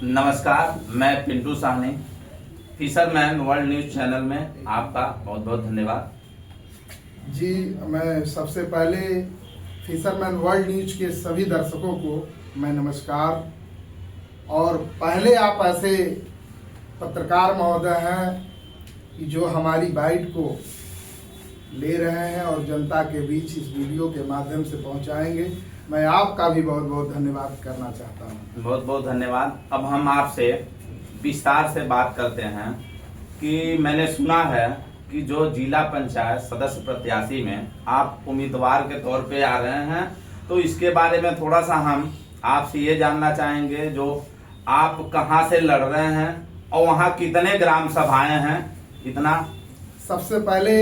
नमस्कार, मैं Pintu Sahni, fisherman world news channel में आपका बहुत बहुत धन्यवाद। जी, मैं सबसे पहले फिशरमैन वर्ल्ड न्यूज के सभी दर्शकों को मैं नमस्कार। और पहले आप ऐसे पत्रकार महोदय हैं कि जो हमारी बाइट को ले रहे हैं और जनता के बीच इस वीडियो के माध्यम से पहुंचाएंगे। मैं आपका भी बहुत बहुत धन्यवाद करना चाहता हूं। बहुत बहुत धन्यवाद। अब हम आपसे विस्तार से बात करते हैं कि मैंने सुना है कि जो जिला पंचायत सदस्य प्रत्याशी में आप उम्मीदवार के तौर पे आ रहे हैं, तो इसके बारे में थोड़ा सा हम आपसे ये जानना चाहेंगे, जो आप कहां से लड़ रहे हैं और वहां कितने ग्राम सभाएं हैं, इतना। सबसे पहले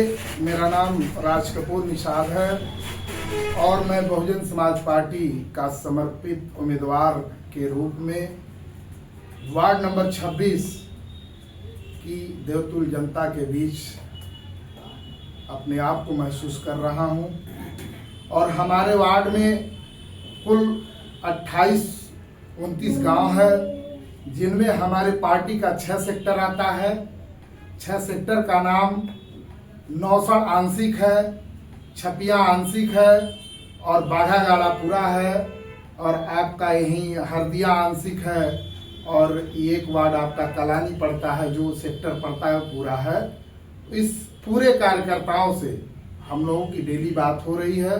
मेरा नाम राज कपूर निषाद है और मैं बहुजन समाज पार्टी का समर्पित उम्मीदवार के रूप में वार्ड नंबर 26 की देवतुल जनता के बीच अपने आप को महसूस कर रहा हूं। और हमारे वार्ड में कुल 28-29 गांव है, जिनमें हमारे पार्टी का 6 सेक्टर आता है। 6 सेक्टर का नाम नौसड़ आंशिक है, छपिया आंशिक है और बाघागाड़ा पूरा है, और आपका यहीं हरदिया आंशिक है, और एक वार्ड आपका कलानी पड़ता है, जो सेक्टर पड़ता है पूरा है। इस पूरे कार्यकर्ताओं से हम लोगों की डेली बात हो रही है,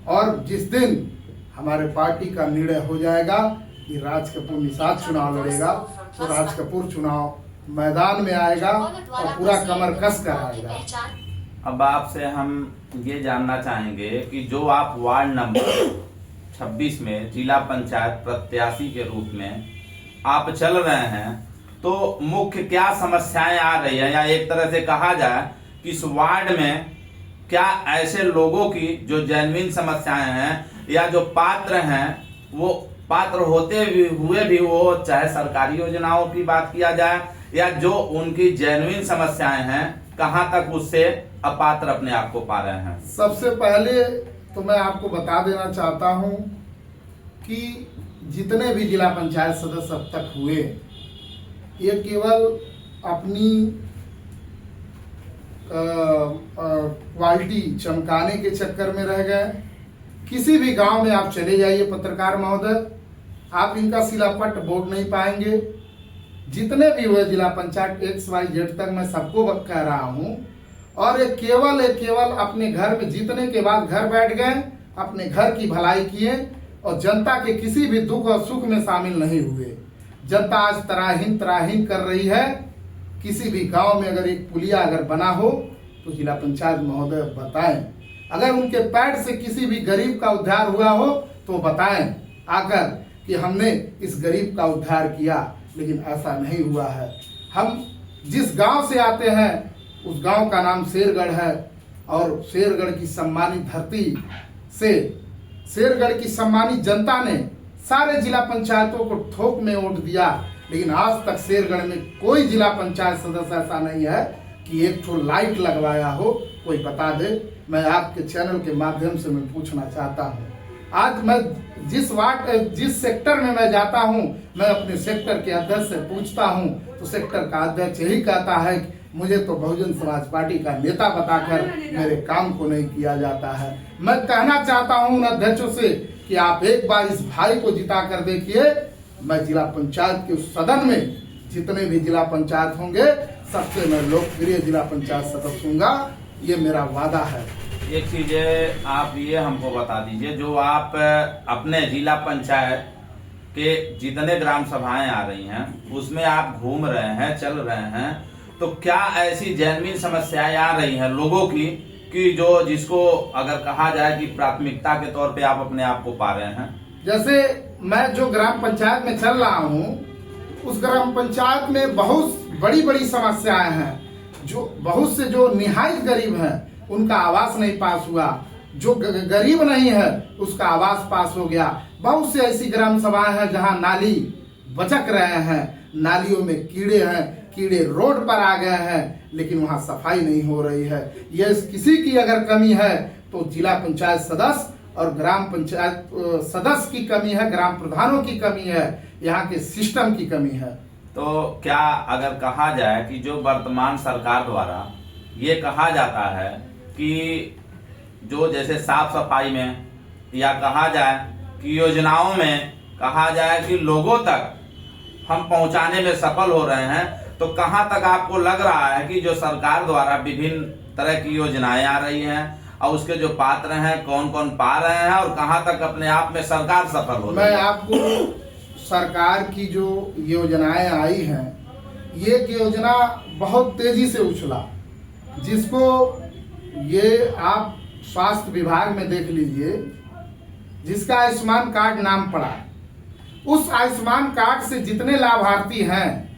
और जिस दिन हमारे पार्टी का निर्णय हो जाएगा कि राज कपूर निषाद चुनाव लड़ेगा, तो राज कपूर चुनाव मैदान में आएगा और पूरा कमर कस कर आएगा। अब आपसे हम ये जानना चाहेंगे कि जो आप वार्ड नंबर 26 में जिला पंचायत प्रत्याशी के रूप में आप चल रहे हैं, तो मुख्य क्या समस्याएं आ रही है, या एक तरह से कहा जाए कि इस वार्ड में क्या ऐसे लोगों की जो जेन्युइन समस्याएं हैं या जो पात्र हैं, वो पात्र होते हुए भी वो चाहे सरकारी योजनाओं की बात किया जाए या जो उनकी जेन्युइन समस्याएं हैं, कहां तक उससे अपात्र अपने आप को पा रहे हैं। सबसे पहले तो मैं आपको बता देना चाहता हूं कि जितने भी जिला पंचायत सदस्य अब तक हुए, ये केवल अपनी क्वालिटी चमकाने के चक्कर में रह गए। किसी भी गांव में आप चले जाइए पत्रकार महोदय, आप इनका शिलापट बोर्ड नहीं पाएंगे। जितने भी हुए जिला पंचायत XYZ तक मैं सबको कह रहा हूं, और ये केवल अपने घर में जीतने के बाद घर बैठ गए, अपने घर की भलाई किए और जनता के किसी भी दुख और सुख में शामिल नहीं हुए। जनता आज तराहीन कर रही है। किसी भी गांव में अगर एक पुलिया अगर बना हो तो जिला पंचायत महोदय बताएं। अगर उनके पैर से किसी भी गरीब का उद्धार हुआ हो तो बताएं आकर कि हमने इस गरीब का उद्धार किया, लेकिन ऐसा नहीं हुआ है। हम जिस गांव से आते हैं उस गांव का नाम शेरगढ़ है, और शेरगढ़ की सम्मानित धरती से शेरगढ़ की सम्मानित जनता ने सारे जिला पंचायतों को थोक में वोट दिया, लेकिन आज तक शेरगढ़ में कोई जिला पंचायत सदस्य ऐसा नहीं है कि एक ठो लाइट लगवाया हो। कोई बता दे। मैं आपके चैनल के माध्यम से मैं पूछना चाहता हूँ। आज मैं जिस सेक्टर में मैं जाता हूं, मैं अपने सेक्टर के अध्यक्ष से पूछता हूं, तो सेक्टर का अध्यक्ष यही कहता है कि मुझे तो बहुजन समाज पार्टी का नेता बताकर मेरे काम को नहीं किया जाता है। मैं कहना चाहता हूं उन अध्यक्षों से कि आप एक बार इस भाई को जिता कर देखिए। मैं जिला पंचायत के उस सदन में जितने भी जिला पंचायत होंगे, सबसे मैं लोकप्रिय जिला पंचायत सदस्य हूँगा, ये मेरा वादा है। एक चीज आप ये हमको बता दीजिए, जो आप अपने जिला पंचायत के जितने ग्राम सभाएं आ रही हैं उसमें आप घूम रहे हैं, चल रहे हैं, तो क्या ऐसी जेन्युइन समस्याएं आ रही हैं लोगों की कि जो जिसको अगर कहा जाए कि प्राथमिकता के तौर पे आप अपने आप को पा रहे हैं? जैसे मैं जो ग्राम पंचायत में चल रहा हूँ, उस ग्राम पंचायत में बहुत बड़ी समस्याएं हैं। जो बहुत से जो निहायत गरीब हैं उनका आवास नहीं पास हुआ, जो गरीब नहीं है उसका आवास पास हो गया। बहुत से ऐसी ग्राम सभाएं हैं जहां नाली बचक रहे हैं, नालियों में कीड़े हैं, कीड़े रोड पर आ गए हैं, लेकिन वहां सफाई नहीं हो रही है। ये किसी की अगर कमी है तो जिला पंचायत सदस्य और ग्राम पंचायत सदस्य की कमी है, ग्राम प्रधानों की कमी है, यहाँ के सिस्टम की कमी है। तो क्या अगर कहा जाए कि जो वर्तमान सरकार द्वारा ये कहा जाता है कि जो जैसे साफ सफाई में या कहा जाए कि योजनाओं में कहा जाए कि लोगों तक हम पहुंचाने में सफल हो रहे हैं, तो कहां तक आपको लग रहा है कि जो सरकार द्वारा विभिन्न तरह की योजनाएं आ रही हैं और उसके जो पात्र हैं कौन कौन पा रहे हैं और कहां तक अपने आप में सरकार सफल हो रही है? मैं आपको सरकार की जो योजनाएं आई हैं, ये योजना बहुत तेजी से उछला, जिसको ये आप स्वास्थ्य विभाग में देख लीजिए, जिसका आयुष्मान कार्ड नाम पड़ा, उस आयुष्मान कार्ड से जितने लाभार्थी हैं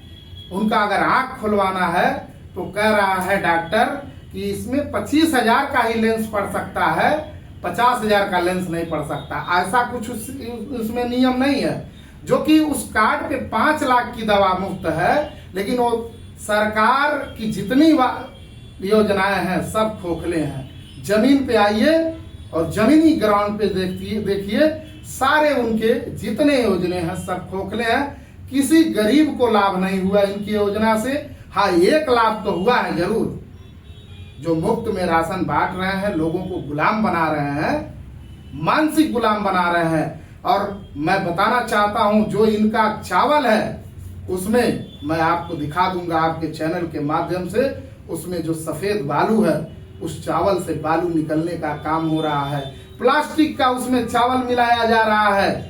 उनका अगर आंख खुलवाना है तो कह रहा है डॉक्टर कि इसमें 25,000 का ही लेंस पड़ सकता है, 50,000 का लेंस नहीं पड़ सकता। ऐसा कुछ उसमें नियम नहीं है, जो कि उस कार्ड पे 5 लाख की दवा मुफ्त है, लेकिन वो सरकार की जितनी योजनाएं हैं सब खोखले हैं। जमीन पे आइए और जमीनी ग्राउंड पे देखिए सारे उनके जितने योजने हैं सब खोखले हैं। किसी गरीब को लाभ नहीं हुआ इनकी योजना से। हाँ, एक लाभ तो हुआ है जरूर, जो मुफ्त में राशन बांट रहे हैं, लोगों को गुलाम बना रहे हैं, मानसिक गुलाम बना रहे हैं। और मैं बताना चाहता हूं, जो इनका चावल है उसमें मैं आपको दिखा दूंगा आपके चैनल के माध्यम से, उसमें जो सफेद बालू है उस चावल से बालू निकलने का काम हो रहा है। प्लास्टिक का उसमें चावल मिलाया जा रहा है।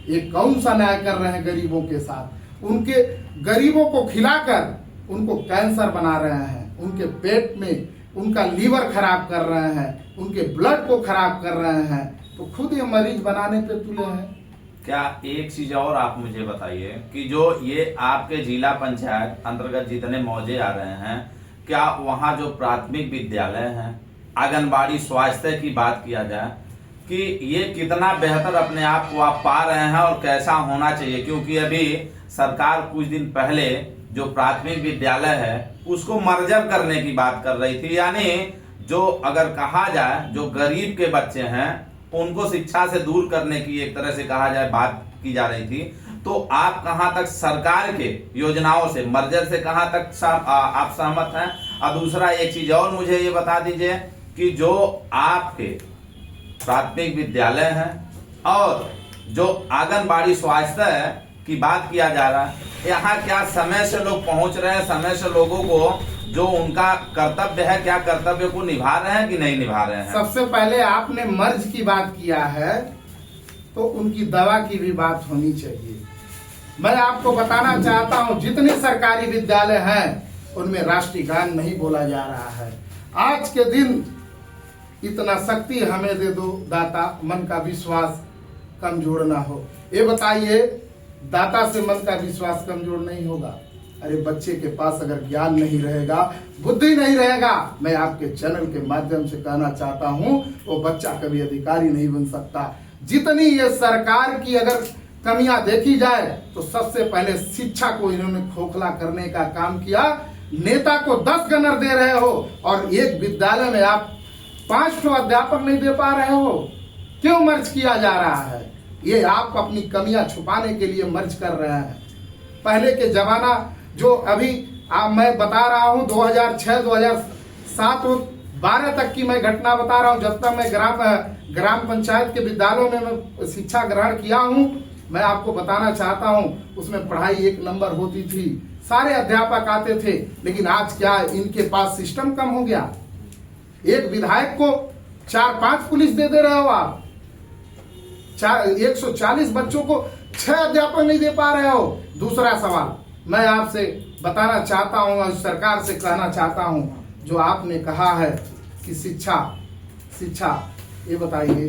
ये कौन सा न्याय कर रहे हैं गरीबों के साथ? उनके गरीबों को खिलाकर उनको कैंसर बना रहे हैं, उनके पेट में उनका लीवर खराब कर रहे हैं, उनके ब्लड को खराब कर रहे हैं, तो खुद ये मरीज बनाने पे तुले हैं। क्या एक चीज और आप मुझे बताइए कि जो ये आपके जिला पंचायत अंतर्गत जितने मौजे आ रहे हैं, क्या वहाँ जो प्राथमिक विद्यालय हैं, आंगनबाड़ी, स्वास्थ्य की बात किया जाए कि ये कितना बेहतर अपने आप को आप पा रहे हैं और कैसा होना चाहिए? क्योंकि अभी सरकार कुछ दिन पहले जो प्राथमिक विद्यालय है उसको मर्जर करने की बात कर रही थी, यानी जो अगर कहा जाए जो गरीब के बच्चे हैं उनको शिक्षा से दूर करने की एक तरह से कहा जाए बात की जा रही थी। तो आप कहां तक सरकार के योजनाओं से, मर्जर से कहां तक आप सहमत हैं? और दूसरा एक चीज और मुझे ये बता दीजिए कि जो आपके प्राथमिक विद्यालय हैं और जो आंगनबाड़ी स्वास्थ्य की बात किया जा रहा है, यहाँ क्या समय से लोग पहुंच रहे हैं? समय से लोगों को जो उनका कर्तव्य है, क्या कर्तव्य को निभा रहे हैं कि नहीं निभा रहे हैं? सबसे पहले आपने मर्ज की बात किया है तो उनकी दवा की भी बात होनी चाहिए। मैं आपको बताना चाहता हूं, जितने सरकारी विद्यालय हैं उनमें राष्ट्रीय गान नहीं बोला जा रहा है। आज के दिन इतना शक्ति हमें दे दो दाता, मन का विश्वास कमजोर ना हो। ये बताइए, दाता से मन का विश्वास कमजोर नहीं होगा? अरे बच्चे के पास अगर ज्ञान नहीं रहेगा, बुद्धि नहीं रहेगा, मैं आपके चैनल के माध्यम से कहना चाहता हूं, वो बच्चा कभी अधिकारी नहीं बन सकता। जितनी ये सरकार की अगर कमियां देखी जाए तो सबसे पहले शिक्षा को इन्होंने खोखला करने का काम किया। नेता को 10 गनर दे रहे हो और एक विद्यालय में आप 5 अध्यापक नहीं दे पा रहे हो। क्यों मर्ज किया जा रहा है? ये आप अपनी कमियां छुपाने के लिए मर्ज कर रहे हैं। पहले के जमाना जो अभी मैं बता रहा हूं, 2006, 2007, 12 तक की मैं घटना बता रहा हूं। जब तक मैं ग्राम पंचायत के विद्यालयों में मैं शिक्षा ग्रहण किया हूं, मैं आपको बताना चाहता हूं, उसमें पढ़ाई 1 नंबर होती थी, सारे अध्यापक आते थे। लेकिन आज क्या इनके पास सिस्टम कम हो गया? एक विधायक को 4-5 पुलिस दे रहे हो आप। 140 बच्चों को 6 अध्यापक नहीं दे पा रहे हो। दूसरा सवाल मैं आपसे बताना चाहता हूं और सरकार से कहना चाहता हूं, जो आपने कहा है कि शिक्षा, ये बताइए,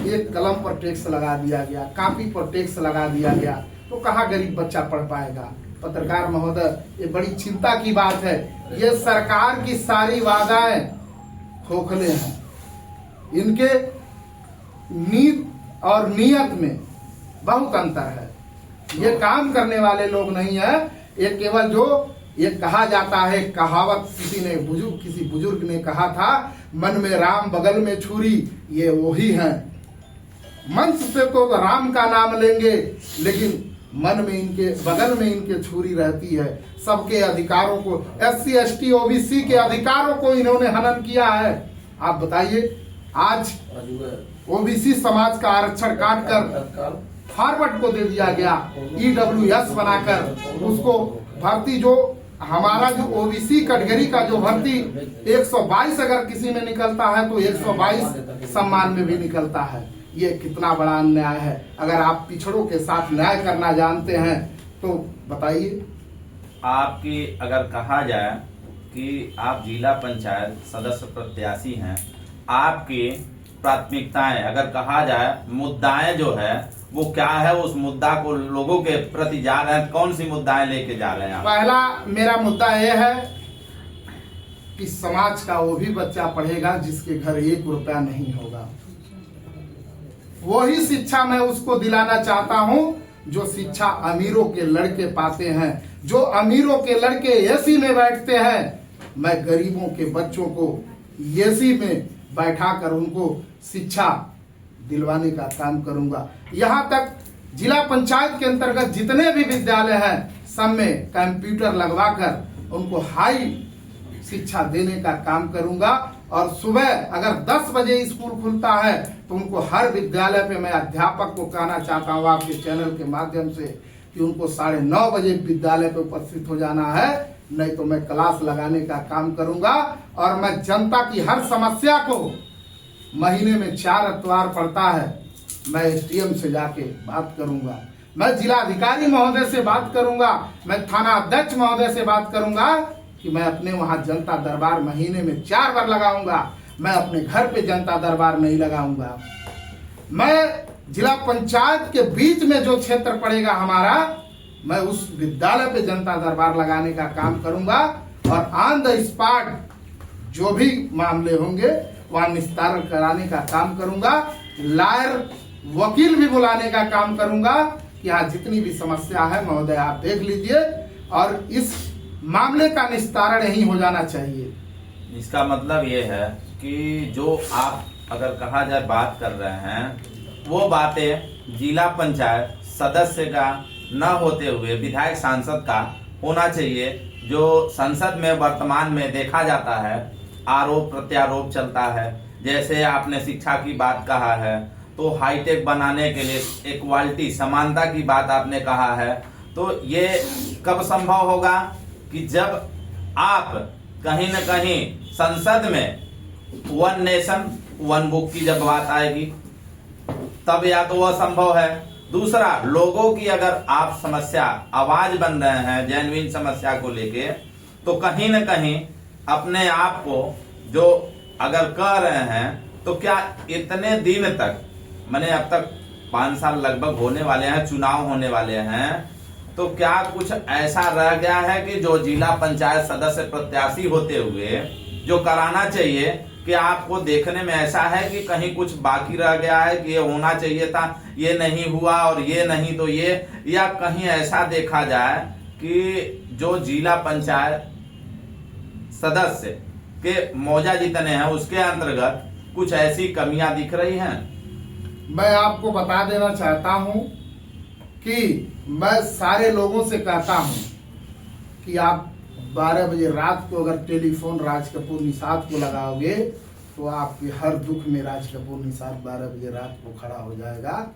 एक कलम पर टैक्स लगा दिया गया, कॉपी पर टैक्स लगा दिया गया, तो कहाँ गरीब बच्चा पढ़ पाएगा? पत्रकार महोदय, ये बड़ी चिंता की बात है। ये सरकार की सारी वादाएं खोखले हैं। इनके नीत और नियत में बहुत अंतर है। ये काम करने वाले लोग नहीं है। ये केवल जो ये कहा जाता है, कहावत किसी बुजुर्ग ने कहा था, मन में राम बगल में छुरी, ये वही हैं। मंच से तो राम का नाम लेंगे, लेकिन मन में इनके, बगल में इनके छुरी रहती है। सबके अधिकारों को, SC ST OBC के अधिकारों को इन्होंने हनन किया है। आप बताइए, आज OBC समाज का आरक्षण काट कर फॉरवर्ड को दे दिया गया, EWS बनाकर उसको भर्ती, जो हमारा जो OBC कैटेगरी का जो भर्ती 122 अगर किसी में निकलता है तो 122 सम्मान में भी निकलता है। ये कितना बड़ा अन्याय है। अगर आप पिछड़ों के साथ न्याय करना जानते हैं तो बताइए। आपकी अगर कहा जाए कि आप जिला पंचायत सदस्य प्रत्याशी हैं, आपकी प्राथमिकताएं अगर कहा जाए, मुद्दाएं जो है वो क्या है, उस मुद्दा को लोगों के प्रति जा रहे हैं, कौन सी मुद्दाएं लेके जा रहे हैं आप? पहला मेरा मुद्दा यह है कि समाज का वो भी बच्चा पढ़ेगा जिसके घर 1 रुपया नहीं होगा। वही शिक्षा मैं उसको दिलाना चाहता हूं जो शिक्षा अमीरों के लड़के पाते हैं, जो अमीरों के लड़के एसी में बैठते हैं। मैं गरीबों के बच्चों को एसी में बैठाकर उनको शिक्षा दिलवाने का काम करूंगा। यहाँ तक जिला पंचायत के अंतर्गत जितने भी विद्यालय हैं सब में कंप्यूटर लगवाकर उनको हाई शिक्षा देने का काम करूंगा। और सुबह अगर 10 बजे स्कूल खुलता है तो उनको हर विद्यालय पे मैं अध्यापक को कहना चाहता हूँ आपके चैनल के माध्यम से कि उनको 9:30 बजे विद्यालय पे उपस्थित हो जाना है, नहीं तो मैं क्लास लगाने का काम करूंगा। और मैं जनता की हर समस्या को, महीने में 4 इतवार पड़ता है, मैं SDM से जाके बात करूंगा, मैं जिलाधिकारी महोदय से बात करूंगा, मैं थाना अध्यक्ष महोदय से बात करूंगा कि मैं अपने वहां जनता दरबार महीने में 4 बार लगाऊंगा। मैं अपने घर पे जनता दरबार नहीं लगाऊंगा। मैं जिला पंचायत के बीच में जो क्षेत्र पड़ेगा हमारा, मैं उस विद्यालय पे जनता दरबार लगाने का काम करूंगा। और ऑन द स्पॉट जो भी मामले होंगे वहां निस्तारण कराने का काम करूंगा। लायर वकील भी बुलाने का काम करूंगा कि यहाँ जितनी भी समस्या है महोदय आप देख लीजिए, और इस मामले का निस्तारण यही हो जाना चाहिए। इसका मतलब ये है कि जो आप अगर कहा जाए बात कर रहे हैं, वो बातें जिला पंचायत सदस्य का न होते हुए विधायक सांसद का होना चाहिए। जो संसद में वर्तमान में देखा जाता है, आरोप प्रत्यारोप चलता है। जैसे आपने शिक्षा की बात कहा है, तो हाईटेक बनाने के लिए इक्वालिटी, समानता की बात आपने कहा है। तो ये कब संभव होगा कि जब आप कहीं न कहीं संसद में 1 नेशन 1 बुक की जब बात आएगी, तब या तो वह संभव है। दूसरा, लोगों की अगर आप समस्या आवाज बन रहे हैं जेन्युइन समस्या को लेके, तो कहीं न कहीं अपने आप को जो अगर कह रहे हैं, तो क्या इतने दिन तक, मैंने अब तक 5 साल लगभग होने वाले हैं, चुनाव होने वाले हैं, तो क्या कुछ ऐसा रह गया है कि जो जिला पंचायत सदस्य प्रत्याशी होते हुए जो कराना चाहिए, कि आपको देखने में ऐसा है कि कहीं कुछ बाकी रह गया है कि ये होना चाहिए था, ये नहीं हुआ, और ये नहीं तो ये, या कहीं ऐसा देखा जाए कि जो जिला पंचायत सदस्य के मौजा जितने हैं उसके अंतर्गत कुछ ऐसी कमियां दिख रही हैं? मैं आपको बता देना चाहता हूं कि मैं सारे लोगों से कहता हूं कि आप 12 बजे रात को अगर टेलीफोन राज कपूर निषाद को लगाओगे तो आपके हर दुख में राज कपूर निषाद 12 बजे रात को खड़ा हो जाएगा।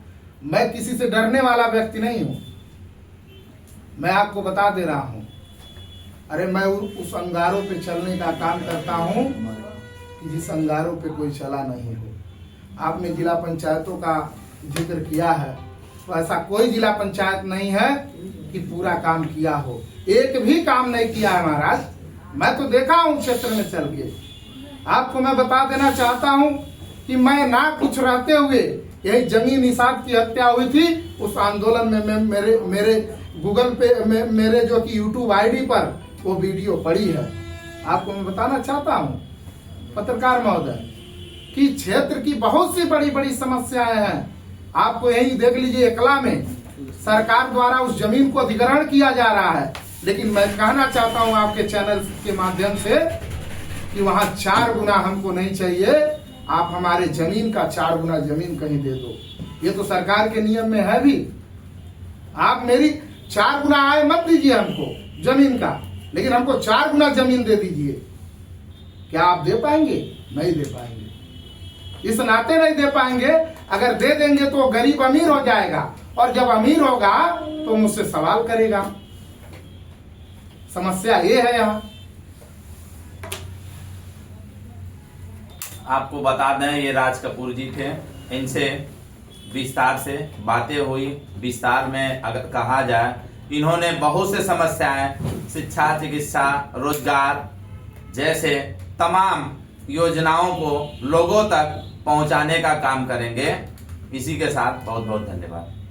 मैं किसी से डरने वाला व्यक्ति नहीं हूं, मैं आपको बता दे रहा हूं। अरे मैं उस अंगारों पे चलने का काम करता हूं कि जिस अंगारों पे कोई चला नहीं हो। आपने जिला पंचायतों का जिक्र किया है, तो ऐसा कोई जिला पंचायत नहीं है कि पूरा काम किया हो। एक भी काम नहीं किया है महाराज। मैं तो देखा हूं क्षेत्र में चल के। आपको मैं बता देना चाहता हूं कि मैं ना कुछ रहते हुए, यही जमीन निषाद की हत्या हुई थी, उस आंदोलन में मेरे गूगल पे मेरे जो कि यूट्यूब आईडी पर वो वीडियो पड़ी है। आपको मैं बताना चाहता हूं पत्रकार महोदय कि क्षेत्र की बहुत सी बड़ी बड़ी समस्याएं हैं। आपको यही देख लीजिए, एकला में सरकार द्वारा उस जमीन को अधिग्रहण किया जा रहा है, लेकिन मैं कहना चाहता हूं आपके चैनल के माध्यम से कि वहां 4 गुना हमको नहीं चाहिए। आप हमारे जमीन का 4 गुना जमीन कहीं दे दो। ये तो सरकार के नियम में है भी। आप मेरी 4 गुना आय मत दीजिए हमको जमीन का, लेकिन हमको 4 गुना जमीन दे दीजिए। क्या आप दे पाएंगे? नहीं दे पाएंगे। इस नाते नहीं दे पाएंगे। अगर दे देंगे तो गरीब अमीर हो जाएगा, और जब अमीर होगा तो मुझसे सवाल करेगा। समस्या ये है यहाँ। आपको बता दें, ये राज कपूर जी थे। इनसे विस्तार से बातें हुई। विस्तार में अगर कहा जाए, इन्होंने बहुत से समस्याएं, शिक्षा, चिकित्सा, रोजगार जैसे तमाम योजनाओं को लोगों तक पहुंचाने का काम करेंगे। इसी के साथ बहुत बहुत धन्यवाद।